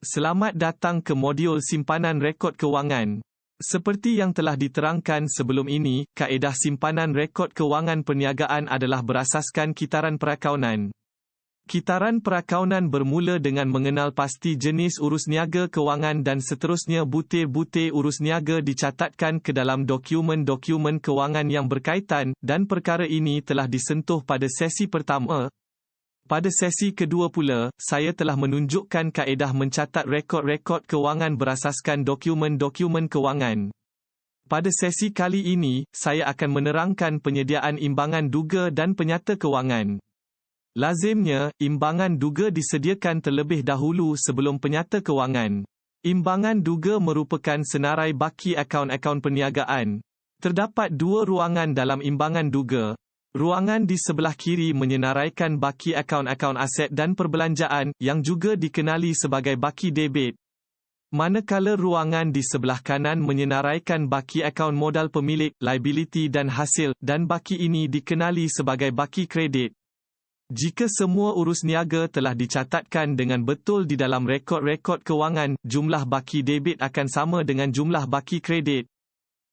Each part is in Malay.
Selamat datang ke modul simpanan rekod kewangan. Seperti yang telah diterangkan sebelum ini, kaedah simpanan rekod kewangan perniagaan adalah berasaskan kitaran perakaunan. Kitaran perakaunan bermula dengan mengenal pasti jenis urus niaga kewangan dan seterusnya butir-butir urus niaga dicatatkan ke dalam dokumen-dokumen kewangan yang berkaitan, dan perkara ini telah disentuh pada sesi pertama. Pada sesi kedua pula, saya telah menunjukkan kaedah mencatat rekod-rekod kewangan berasaskan dokumen-dokumen kewangan. Pada sesi kali ini, saya akan menerangkan penyediaan imbangan duga dan penyata kewangan. Lazimnya, imbangan duga disediakan terlebih dahulu sebelum penyata kewangan. Imbangan duga merupakan senarai baki akaun-akaun perniagaan. Terdapat dua ruangan dalam imbangan duga. Ruangan di sebelah kiri menyenaraikan baki akaun-akaun aset dan perbelanjaan, yang juga dikenali sebagai baki debit. Manakala ruangan di sebelah kanan menyenaraikan baki akaun modal pemilik, liability dan hasil, dan baki ini dikenali sebagai baki kredit. Jika semua urus niaga telah dicatatkan dengan betul di dalam rekod-rekod kewangan, jumlah baki debit akan sama dengan jumlah baki kredit.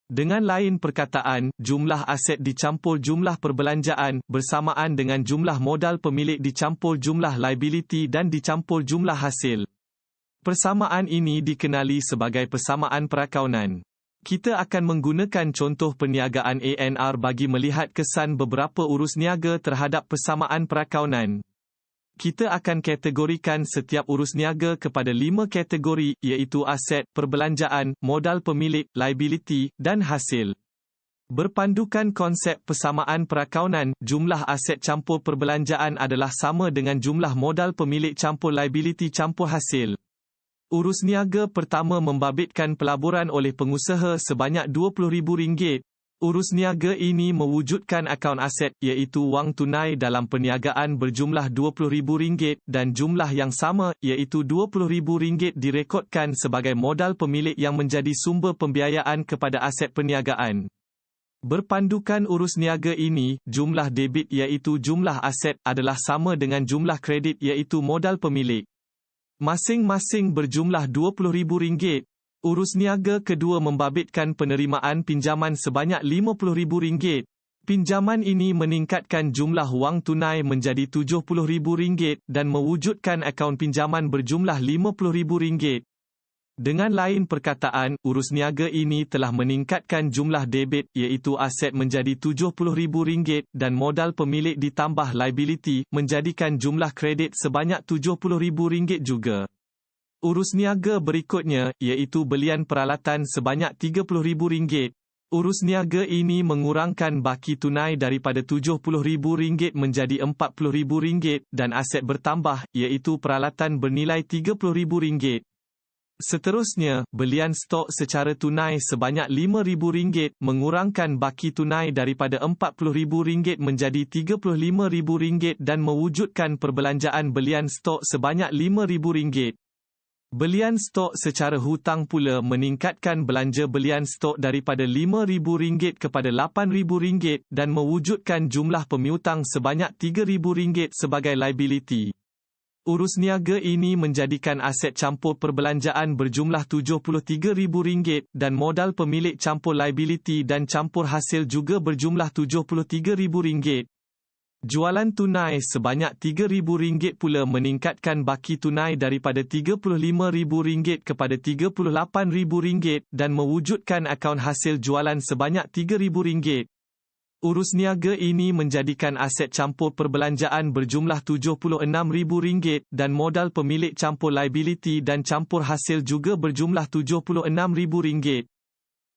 Dengan lain perkataan, jumlah aset dicampur jumlah perbelanjaan, bersamaan dengan jumlah modal pemilik dicampur jumlah liability dan dicampur jumlah hasil. Persamaan ini dikenali sebagai persamaan perakaunan. Kita akan menggunakan contoh perniagaan ANR bagi melihat kesan beberapa urus niaga terhadap persamaan perakaunan. Kita akan kategorikan setiap urus niaga kepada 5 kategori, iaitu aset, perbelanjaan, modal pemilik, liability, dan hasil. Berpandukan konsep persamaan perakaunan, jumlah aset campur perbelanjaan adalah sama dengan jumlah modal pemilik campur liability campur hasil. Urus niaga pertama membabitkan pelaburan oleh pengusaha sebanyak RM20,000. Urus niaga ini mewujudkan akaun aset, iaitu wang tunai dalam perniagaan berjumlah RM20,000 dan jumlah yang sama, iaitu RM20,000 direkodkan sebagai modal pemilik yang menjadi sumber pembiayaan kepada aset perniagaan. Berpandukan urus niaga ini, jumlah debit iaitu jumlah aset adalah sama dengan jumlah kredit iaitu modal pemilik. Masing-masing berjumlah RM20,000. Urus niaga kedua membabitkan penerimaan pinjaman sebanyak RM50,000. Pinjaman ini meningkatkan jumlah wang tunai menjadi RM70,000 dan mewujudkan akaun pinjaman berjumlah RM50,000. Dengan lain perkataan, urus niaga ini telah meningkatkan jumlah debit iaitu aset menjadi RM70,000 dan modal pemilik ditambah liability menjadikan jumlah kredit sebanyak RM70,000 juga. Urus niaga berikutnya, iaitu belian peralatan sebanyak RM30,000. Urus niaga ini mengurangkan baki tunai daripada RM70,000 menjadi RM40,000 dan aset bertambah, iaitu peralatan bernilai RM30,000. Seterusnya, belian stok secara tunai sebanyak RM5,000 mengurangkan baki tunai daripada RM40,000 menjadi RM35,000 dan mewujudkan perbelanjaan belian stok sebanyak RM5,000. Belian stok secara hutang pula meningkatkan belanja belian stok daripada RM5,000 kepada RM8,000 dan mewujudkan jumlah pemiutang sebanyak RM3,000 sebagai liability. Urus niaga ini menjadikan aset campur perbelanjaan berjumlah RM73,000 dan modal pemilik campur liability dan campur hasil juga berjumlah RM73,000. Jualan tunai sebanyak RM3,000 pula meningkatkan baki tunai daripada RM35,000 kepada RM38,000 dan mewujudkan akaun hasil jualan sebanyak RM3,000. Urus niaga ini menjadikan aset campur perbelanjaan berjumlah RM76,000 dan modal pemilik campur liability dan campur hasil juga berjumlah RM76,000.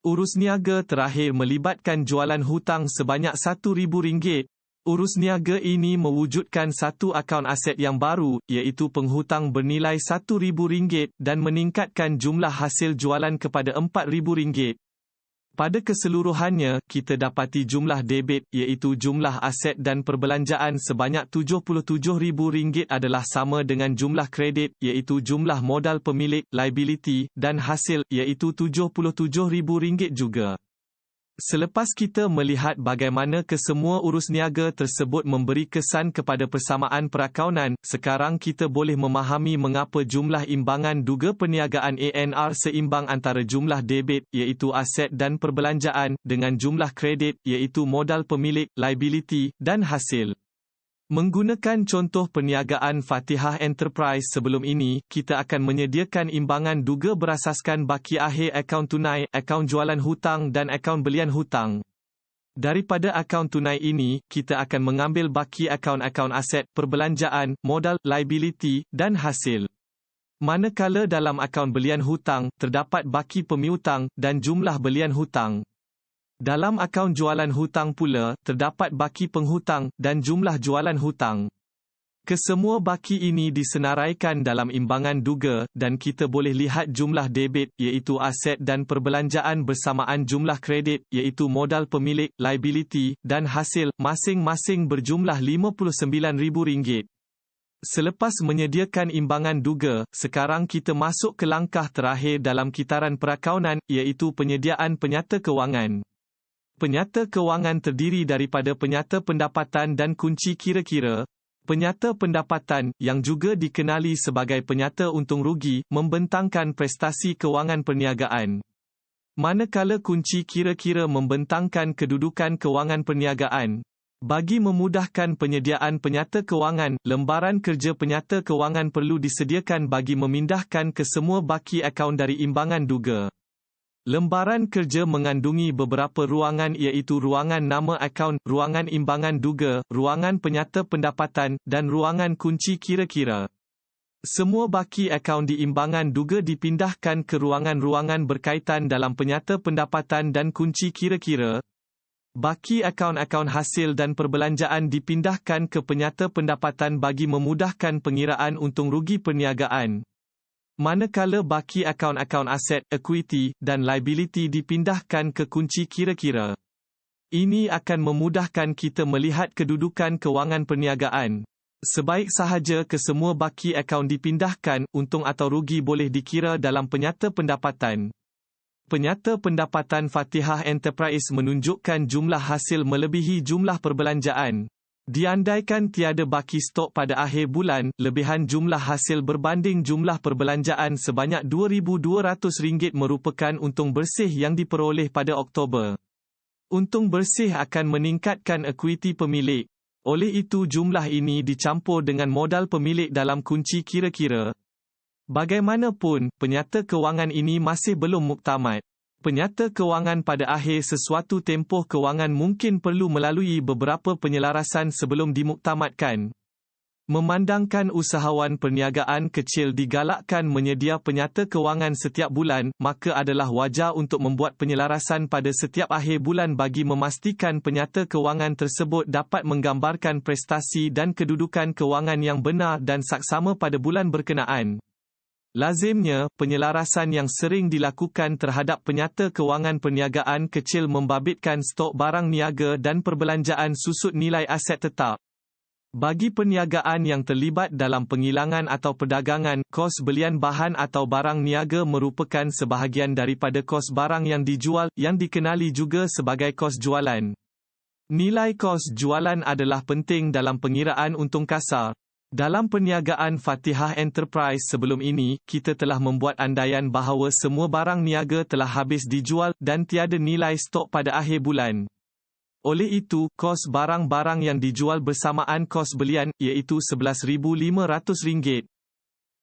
Urus niaga terakhir melibatkan jualan hutang sebanyak RM1,000. Urus niaga ini mewujudkan satu akaun aset yang baru, iaitu penghutang bernilai RM1,000 dan meningkatkan jumlah hasil jualan kepada RM4,000. Pada keseluruhannya, kita dapati jumlah debit, iaitu jumlah aset dan perbelanjaan sebanyak RM77,000 adalah sama dengan jumlah kredit, iaitu jumlah modal pemilik, liability, dan hasil, iaitu RM77,000 juga. Selepas kita melihat bagaimana kesemua urus niaga tersebut memberi kesan kepada persamaan perakaunan, sekarang kita boleh memahami mengapa jumlah imbangan duga perniagaan ANR seimbang antara jumlah debit, iaitu aset dan perbelanjaan, dengan jumlah kredit, iaitu modal pemilik, liability, dan hasil. Menggunakan contoh perniagaan Fatihah Enterprise sebelum ini, kita akan menyediakan imbangan duga berasaskan baki akhir akaun tunai, akaun jualan hutang dan akaun belian hutang. Daripada akaun tunai ini, kita akan mengambil baki akaun-akaun aset, perbelanjaan, modal, liability, dan hasil. Manakala dalam akaun belian hutang, terdapat baki pemiutang dan jumlah belian hutang. Dalam akaun jualan hutang pula, terdapat baki penghutang dan jumlah jualan hutang. Kesemua baki ini disenaraikan dalam imbangan duga, dan kita boleh lihat jumlah debit, iaitu aset dan perbelanjaan bersamaan jumlah kredit, iaitu modal pemilik, liability, dan hasil, masing-masing berjumlah RM59,000. Selepas menyediakan imbangan duga, sekarang kita masuk ke langkah terakhir dalam kitaran perakaunan, iaitu penyediaan penyata kewangan. Penyata kewangan terdiri daripada penyata pendapatan dan kunci kira-kira. Penyata pendapatan, yang juga dikenali sebagai penyata untung rugi, membentangkan prestasi kewangan perniagaan. Manakala kunci kira-kira membentangkan kedudukan kewangan perniagaan. Bagi memudahkan penyediaan penyata kewangan, lembaran kerja penyata kewangan perlu disediakan bagi memindahkan kesemua baki akaun dari imbangan duga. Lembaran kerja mengandungi beberapa ruangan iaitu ruangan nama akaun, ruangan imbangan duga, ruangan penyata pendapatan, dan ruangan kunci kira-kira. Semua baki akaun di imbangan duga dipindahkan ke ruangan-ruangan berkaitan dalam penyata pendapatan dan kunci kira-kira. Baki akaun-akaun hasil dan perbelanjaan dipindahkan ke penyata pendapatan bagi memudahkan pengiraan untung rugi perniagaan. Manakala baki akaun-akaun aset, equity, dan liability dipindahkan ke kunci kira-kira. Ini akan memudahkan kita melihat kedudukan kewangan perniagaan. Sebaik sahaja kesemua baki akaun dipindahkan, untung atau rugi boleh dikira dalam penyata pendapatan. Penyata pendapatan Fatihah Enterprise menunjukkan jumlah hasil melebihi jumlah perbelanjaan. Diandaikan tiada baki stok pada akhir bulan, lebihan jumlah hasil berbanding jumlah perbelanjaan sebanyak RM2,200 merupakan untung bersih yang diperoleh pada Oktober. Untung bersih akan meningkatkan ekuiti pemilik. Oleh itu jumlah ini dicampur dengan modal pemilik dalam kunci kira-kira. Bagaimanapun, penyata kewangan ini masih belum muktamad. Penyata kewangan pada akhir sesuatu tempoh kewangan mungkin perlu melalui beberapa penyelarasan sebelum dimuktamadkan. Memandangkan usahawan perniagaan kecil digalakkan menyedia penyata kewangan setiap bulan, maka adalah wajar untuk membuat penyelarasan pada setiap akhir bulan bagi memastikan penyata kewangan tersebut dapat menggambarkan prestasi dan kedudukan kewangan yang benar dan saksama pada bulan berkenaan. Lazimnya, penyelarasan yang sering dilakukan terhadap penyata kewangan perniagaan kecil membabitkan stok barang niaga dan perbelanjaan susut nilai aset tetap. Bagi perniagaan yang terlibat dalam penghilangan atau perdagangan, kos belian bahan atau barang niaga merupakan sebahagian daripada kos barang yang dijual, yang dikenali juga sebagai kos jualan. Nilai kos jualan adalah penting dalam pengiraan untung kasar. Dalam perniagaan Fatihah Enterprise sebelum ini, kita telah membuat andaian bahawa semua barang niaga telah habis dijual dan tiada nilai stok pada akhir bulan. Oleh itu, kos barang-barang yang dijual bersamaan kos belian, iaitu RM11,500.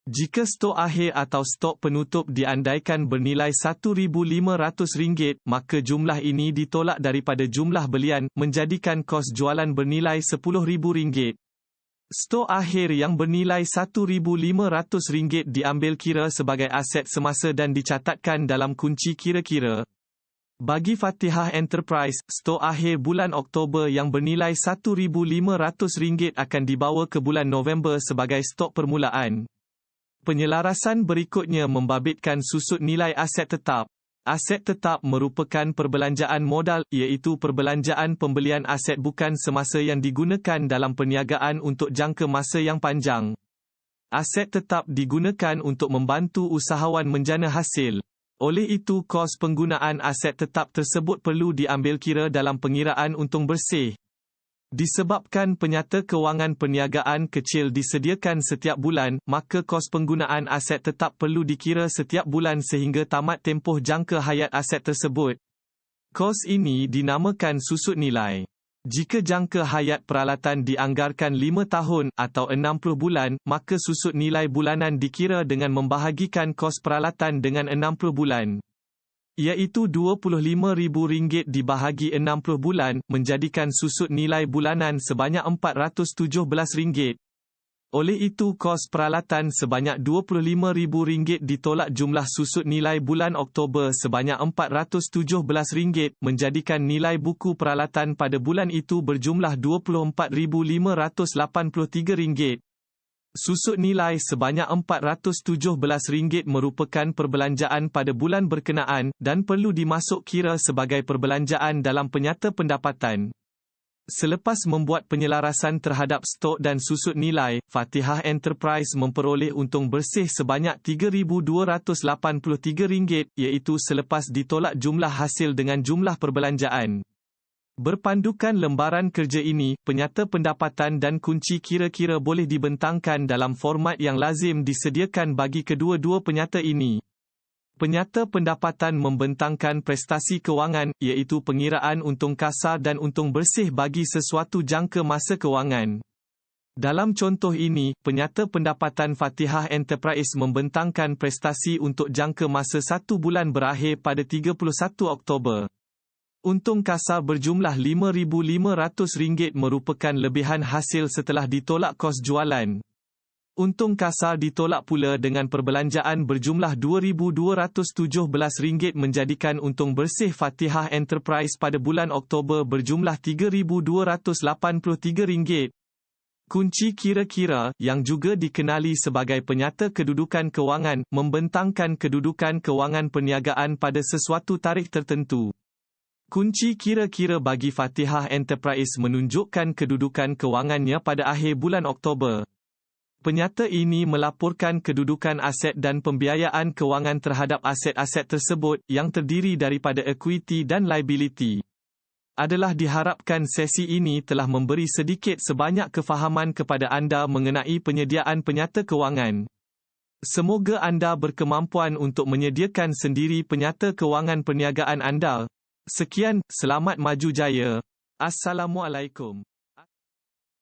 Jika stok akhir atau stok penutup diandaikan bernilai RM1,500, maka jumlah ini ditolak daripada jumlah belian, menjadikan kos jualan bernilai RM10,000. Stok akhir yang bernilai RM1,500 diambil kira sebagai aset semasa dan dicatatkan dalam kunci kira-kira. Bagi Fatihah Enterprise, stok akhir bulan Oktober yang bernilai RM1,500 akan dibawa ke bulan November sebagai stok permulaan. Penyelarasan berikutnya membabitkan susut nilai aset tetap. Aset tetap merupakan perbelanjaan modal, iaitu perbelanjaan pembelian aset bukan semasa yang digunakan dalam perniagaan untuk jangka masa yang panjang. Aset tetap digunakan untuk membantu usahawan menjana hasil. Oleh itu kos penggunaan aset tetap tersebut perlu diambil kira dalam pengiraan untung bersih. Disebabkan penyata kewangan perniagaan kecil disediakan setiap bulan, maka kos penggunaan aset tetap perlu dikira setiap bulan sehingga tamat tempoh jangka hayat aset tersebut. Kos ini dinamakan susut nilai. Jika jangka hayat peralatan dianggarkan 5 tahun atau 60 bulan, maka susut nilai bulanan dikira dengan membahagikan kos peralatan dengan 60 bulan. Iaitu RM25,000 dibahagi 60 bulan, menjadikan susut nilai bulanan sebanyak RM417. Oleh itu kos peralatan sebanyak RM25,000 ditolak jumlah susut nilai bulan Oktober sebanyak RM417, menjadikan nilai buku peralatan pada bulan itu berjumlah RM24,583. Susut nilai sebanyak RM417 merupakan perbelanjaan pada bulan berkenaan, dan perlu dimasuk kira sebagai perbelanjaan dalam penyata pendapatan. Selepas membuat penyelarasan terhadap stok dan susut nilai, Fatihah Enterprise memperoleh untung bersih sebanyak RM3,283, iaitu selepas ditolak jumlah hasil dengan jumlah perbelanjaan. Berpandukan lembaran kerja ini, penyata pendapatan dan kunci kira-kira boleh dibentangkan dalam format yang lazim disediakan bagi kedua-dua penyata ini. Penyata pendapatan membentangkan prestasi kewangan, iaitu pengiraan untung kasar dan untung bersih bagi sesuatu jangka masa kewangan. Dalam contoh ini, penyata pendapatan Fatihah Enterprise membentangkan prestasi untuk jangka masa 1 bulan berakhir pada 31 Oktober. Untung kasar berjumlah RM5,500 merupakan lebihan hasil setelah ditolak kos jualan. Untung kasar ditolak pula dengan perbelanjaan berjumlah RM2,217, menjadikan untung bersih Fatihah Enterprise pada bulan Oktober berjumlah RM3,283. Kunci kira-kira, yang juga dikenali sebagai penyata kedudukan kewangan, membentangkan kedudukan kewangan perniagaan pada sesuatu tarikh tertentu. Kunci kira-kira bagi Fatihah Enterprise menunjukkan kedudukan kewangannya pada akhir bulan Oktober. Penyata ini melaporkan kedudukan aset dan pembiayaan kewangan terhadap aset-aset tersebut, yang terdiri daripada ekuiti dan liability. Adalah diharapkan sesi ini telah memberi sedikit sebanyak kefahaman kepada anda mengenai penyediaan penyata kewangan. Semoga anda berkemampuan untuk menyediakan sendiri penyata kewangan perniagaan anda. Sekian, selamat maju jaya. Assalamualaikum.